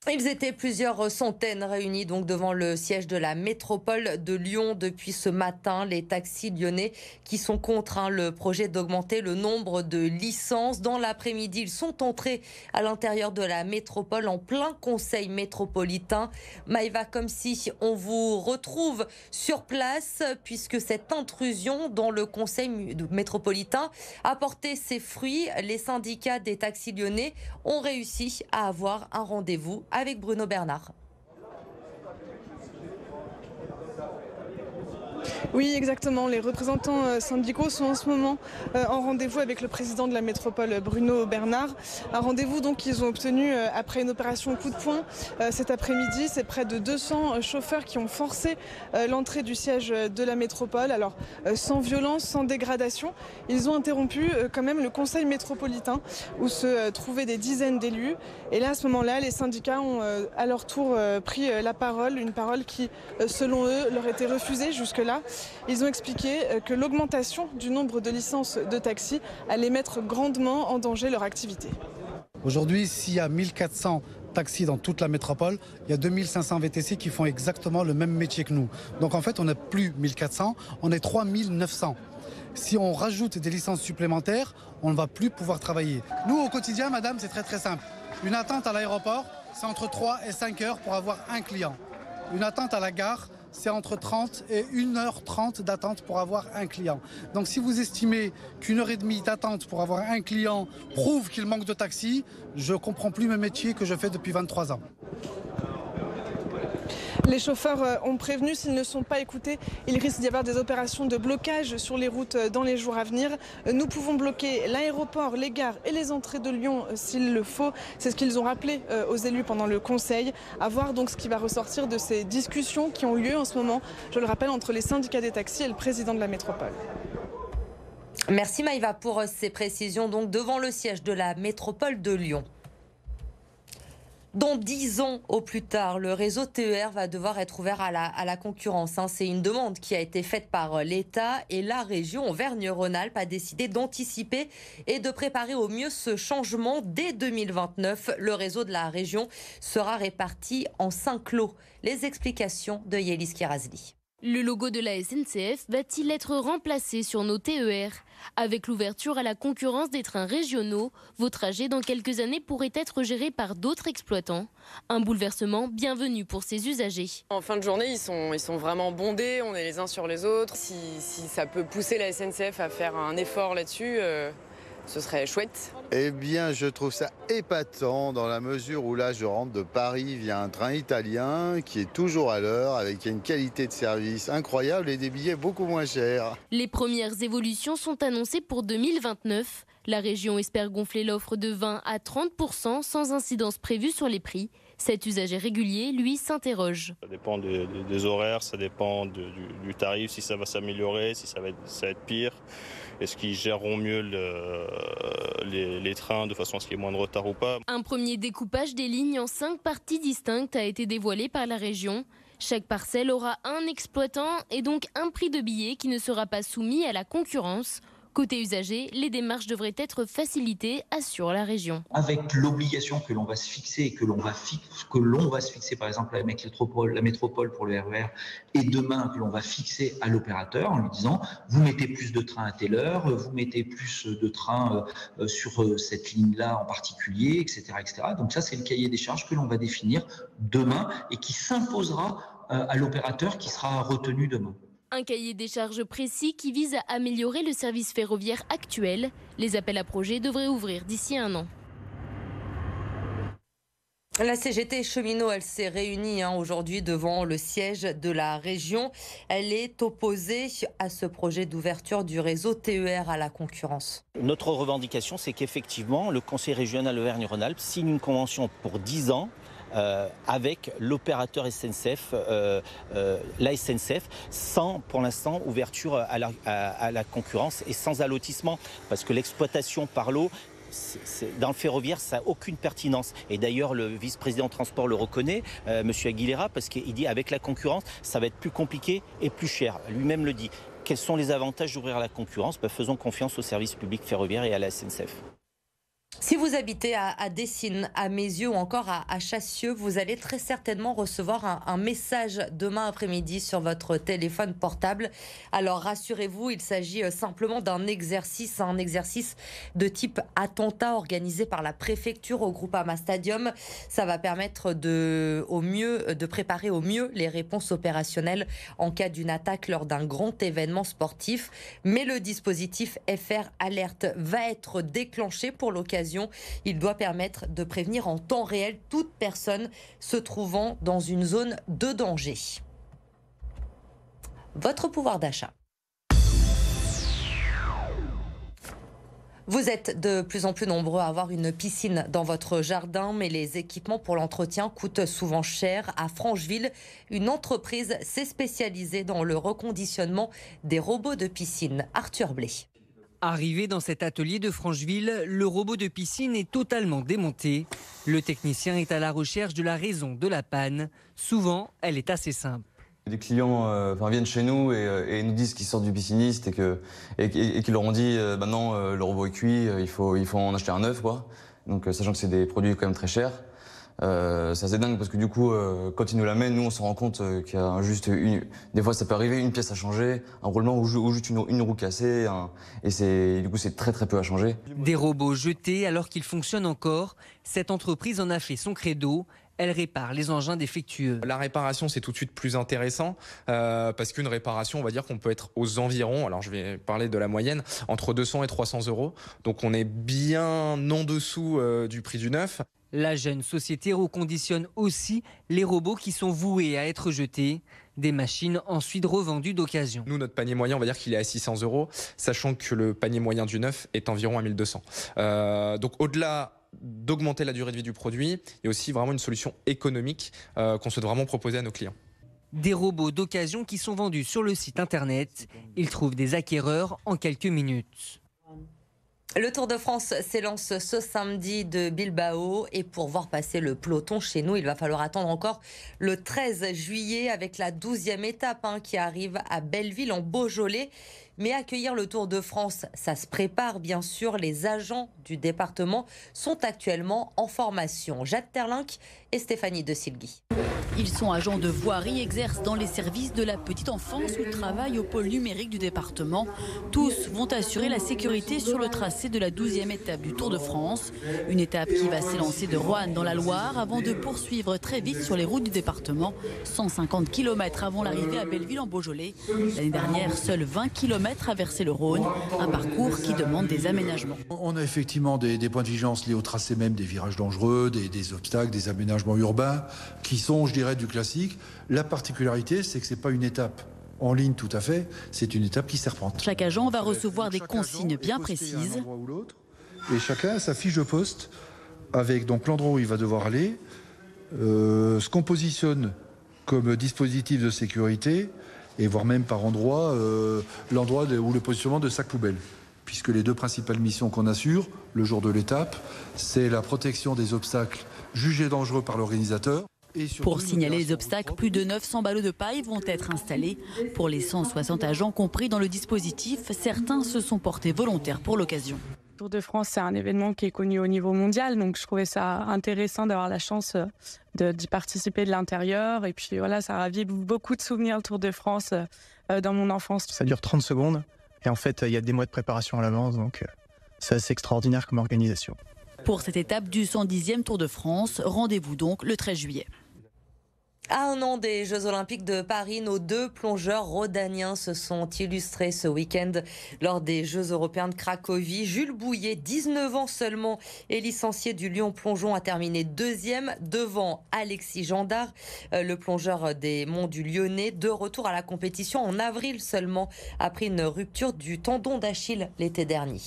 Ils étaient plusieurs centaines réunis donc devant le siège de la métropole de Lyon depuis ce matin. Les taxis lyonnais qui sont contre le projet d'augmenter le nombre de licences. Dans l'après-midi, ils sont entrés à l'intérieur de la métropole en plein conseil métropolitain. Maïva, comme si on vous retrouve sur place puisque cette intrusion dans le conseil métropolitain a porté ses fruits. Les syndicats des taxis lyonnais ont réussi à avoir un rendez-vous avec Bruno Bernard. Oui, exactement. Les représentants syndicaux sont en ce moment en rendez-vous avec le président de la métropole, Bruno Bernard. Un rendez-vous donc qu'ils ont obtenu après une opération coup de poing cet après-midi. C'est près de 200 chauffeurs qui ont forcé l'entrée du siège de la métropole. Alors, sans violence, sans dégradation, ils ont interrompu quand même le conseil métropolitain où se trouvaient des dizaines d'élus. Et là, à ce moment-là, les syndicats ont à leur tour pris la parole, une parole qui, selon eux, leur était refusée jusque-là. Ils ont expliqué que l'augmentation du nombre de licences de taxi allait mettre grandement en danger leur activité. Aujourd'hui, s'il y a 1400 taxis dans toute la métropole, il y a 2500 VTC qui font exactement le même métier que nous. Donc en fait, on n'est plus 1400, on est 3900. Si on rajoute des licences supplémentaires, on ne va plus pouvoir travailler. Nous, au quotidien, madame, c'est très simple. Une attente à l'aéroport, c'est entre 3 et 5 heures pour avoir un client. Une attente à la gare, c'est entre 30 et 1h30 d'attente pour avoir un client. Donc si vous estimez qu'une heure et demie d'attente pour avoir un client prouve qu'il manque de taxi, je ne comprends plus mes métiers que je fais depuis 23 ans. Les chauffeurs ont prévenu, s'ils ne sont pas écoutés, il risque d'y avoir des opérations de blocage sur les routes dans les jours à venir. Nous pouvons bloquer l'aéroport, les gares et les entrées de Lyon s'il le faut. C'est ce qu'ils ont rappelé aux élus pendant le conseil. À voir donc ce qui va ressortir de ces discussions qui ont lieu en ce moment, je le rappelle, entre les syndicats des taxis et le président de la métropole. Merci Maïva pour ces précisions donc devant le siège de la métropole de Lyon. Dans 10 ans au plus tard, le réseau TER va devoir être ouvert à la concurrence. C'est une demande qui a été faite par l'État et la région Auvergne-Rhône-Alpes a décidé d'anticiper et de préparer au mieux ce changement. Dès 2029, le réseau de la région sera réparti en 5 lots. Les explications de Yélis Kirazli. Le logo de la SNCF va-t-il être remplacé sur nos TER? Avec l'ouverture à la concurrence des trains régionaux, vos trajets dans quelques années pourraient être gérés par d'autres exploitants. Un bouleversement bienvenu pour ces usagers. En fin de journée, ils sont vraiment bondés, on est les uns sur les autres. Si ça peut pousser la SNCF à faire un effort là-dessus, ce serait chouette. Eh bien, je trouve ça épatant dans la mesure où là, je rentre de Paris via un train italien qui est toujours à l'heure, avec une qualité de service incroyable et des billets beaucoup moins chers. Les premières évolutions sont annoncées pour 2029. La région espère gonfler l'offre de 20 à 30% sans incidence prévue sur les prix. Cet usager régulier, lui, s'interroge. Ça dépend des horaires, ça dépend du tarif, si ça va s'améliorer, si ça va être pire. Est-ce qu'ils géreront mieux les trains de façon à ce qu'il y ait moins de retard ou pas? Un premier découpage des lignes en 5 parties distinctes a été dévoilé par la région. Chaque parcelle aura un exploitant et donc un prix de billet qui ne sera pas soumis à la concurrence. Côté usager, les démarches devraient être facilitées, assure la région. Avec l'obligation que l'on va se fixer et que l'on va se fixer par exemple avec la métropole pour le RER et demain que l'on va fixer à l'opérateur en lui disant vous mettez plus de trains à telle heure, vous mettez plus de trains sur cette ligne-là en particulier, etc., etc. Donc ça c'est le cahier des charges que l'on va définir demain et qui s'imposera à l'opérateur qui sera retenu demain. Un cahier des charges précis qui vise à améliorer le service ferroviaire actuel. Les appels à projets devraient ouvrir d'ici 1 an. La CGT cheminot, elle s'est réunie aujourd'hui devant le siège de la région. Elle est opposée à ce projet d'ouverture du réseau TER à la concurrence. Notre revendication, c'est qu'effectivement, le Conseil régional Auvergne-Rhône-Alpes signe une convention pour 10 ans avec l'opérateur SNCF, la SNCF, sans pour l'instant ouverture à la concurrence et sans allotissement, parce que l'exploitation par lot, dans le ferroviaire, ça n'a aucune pertinence. Et d'ailleurs, le vice-président transport le reconnaît, M. Aguilera, parce qu'il dit avec la concurrence, ça va être plus compliqué et plus cher. Lui-même le dit. Quels sont les avantages d'ouvrir à la concurrence? Faisons confiance au service public ferroviaire et à la SNCF. Si vous habitez à Dessines, à Mézieux ou encore à Chassieux, vous allez très certainement recevoir un message demain après-midi sur votre téléphone portable. Alors rassurez-vous, il s'agit simplement d'un exercice, de type attentat organisé par la préfecture au Groupama Stadium. Ça va permettre de préparer au mieux les réponses opérationnelles en cas d'une attaque lors d'un grand événement sportif. Mais le dispositif FR Alert va être déclenché pour l'occasion. Il doit permettre de prévenir en temps réel toute personne se trouvant dans une zone de danger. Votre pouvoir d'achat. Vous êtes de plus en plus nombreux à avoir une piscine dans votre jardin, mais les équipements pour l'entretien coûtent souvent cher. À Francheville, une entreprise s'est spécialisée dans le reconditionnement des robots de piscine. Arthur Blé. Arrivé dans cet atelier de Francheville, le robot de piscine est totalement démonté. Le technicien est à la recherche de la raison de la panne. Souvent, elle est assez simple. Les clients viennent chez nous et nous disent qu'ils sortent du pisciniste et qu'ils leur ont dit maintenant le robot est cuit, il faut en acheter un neuf, quoi. Donc sachant que c'est des produits quand même très chers. C'est assez dingue parce que du coup, quand ils nous l'amènent, nous on se rend compte qu'il y a juste des fois ça peut arriver, une pièce à changer, un roulement ou juste une roue cassée, et du coup c'est très peu à changer. Des robots jetés alors qu'ils fonctionnent encore, cette entreprise en a fait son credo. Elle répare les engins défectueux. La réparation, c'est tout de suite plus intéressant parce qu'une réparation, on va dire qu'on peut être aux environs, alors je vais parler de la moyenne, entre 200 et 300 euros. Donc on est bien en dessous du prix du neuf. La jeune société reconditionne aussi les robots qui sont voués à être jetés. Des machines ensuite revendues d'occasion. Nous, notre panier moyen, on va dire qu'il est à 600 euros, sachant que le panier moyen du neuf est environ à 1200. Donc au-delà d'augmenter la durée de vie du produit, il y a aussi vraiment une solution économique qu'on souhaite vraiment proposer à nos clients. Des robots d'occasion qui sont vendus sur le site internet. Ils trouvent des acquéreurs en quelques minutes. Le Tour de France s'élance ce samedi de Bilbao et pour voir passer le peloton chez nous, il va falloir attendre encore le 13 juillet avec la 12e étape qui arrive à Belleville en Beaujolais. Mais accueillir le Tour de France, ça se prépare bien sûr. Les agents du département sont actuellement en formation. Jacques Terlinck et Stéphanie De Silgui. Ils sont agents de voirie, exercent dans les services de la petite enfance ou travaillent au pôle numérique du département. Tous vont assurer la sécurité sur le tracé de la 12e étape du Tour de France. Une étape qui va s'élancer de Roanne dans la Loire avant de poursuivre très vite sur les routes du département. 150 km avant l'arrivée à Belleville en Beaujolais. L'année dernière, seuls 20 km traversaient le Rhône. Un parcours qui demande des aménagements. On a effectivement des points de vigilance liés au tracé même, des virages dangereux, des obstacles, des aménagements urbains qui sont, je dirais, du classique. La particularité, c'est que ce n'est pas une étape en ligne tout à fait, c'est une étape qui serpente. Chaque agent va recevoir des consignes bien précises. Et chacun a sa fiche de poste avec donc l'endroit où il va devoir aller, ce qu'on positionne comme dispositif de sécurité et voire même par endroit, l'endroit ou le positionnement de sac poubelle. Puisque les deux principales missions qu'on assure le jour de l'étape, c'est la protection des obstacles jugés dangereux par l'organisateur. Pour signaler les obstacles, plus de 900 ballots de paille vont être installés. Pour les 160 agents compris dans le dispositif, certains se sont portés volontaires pour l'occasion. Le Tour de France, c'est un événement qui est connu au niveau mondial, donc je trouvais ça intéressant d'avoir la chance d'y participer de l'intérieur. Et puis voilà, ça ravive beaucoup de souvenirs, le Tour de France, dans mon enfance. Ça dure 30 secondes et en fait, il y a des mois de préparation à l'avance, donc c'est assez extraordinaire comme organisation. Pour cette étape du 110e Tour de France, rendez-vous donc le 13 juillet. À un an des Jeux Olympiques de Paris, nos deux plongeurs rhodaniens se sont illustrés ce week-end lors des Jeux Européens de Cracovie. Jules Bouillet, 19 ans seulement, est licencié du Lyon Plongeon, a terminé deuxième devant Alexis Gendard, le plongeur des Monts du Lyonnais, de retour à la compétition en avril seulement, après une rupture du tendon d'Achille l'été dernier.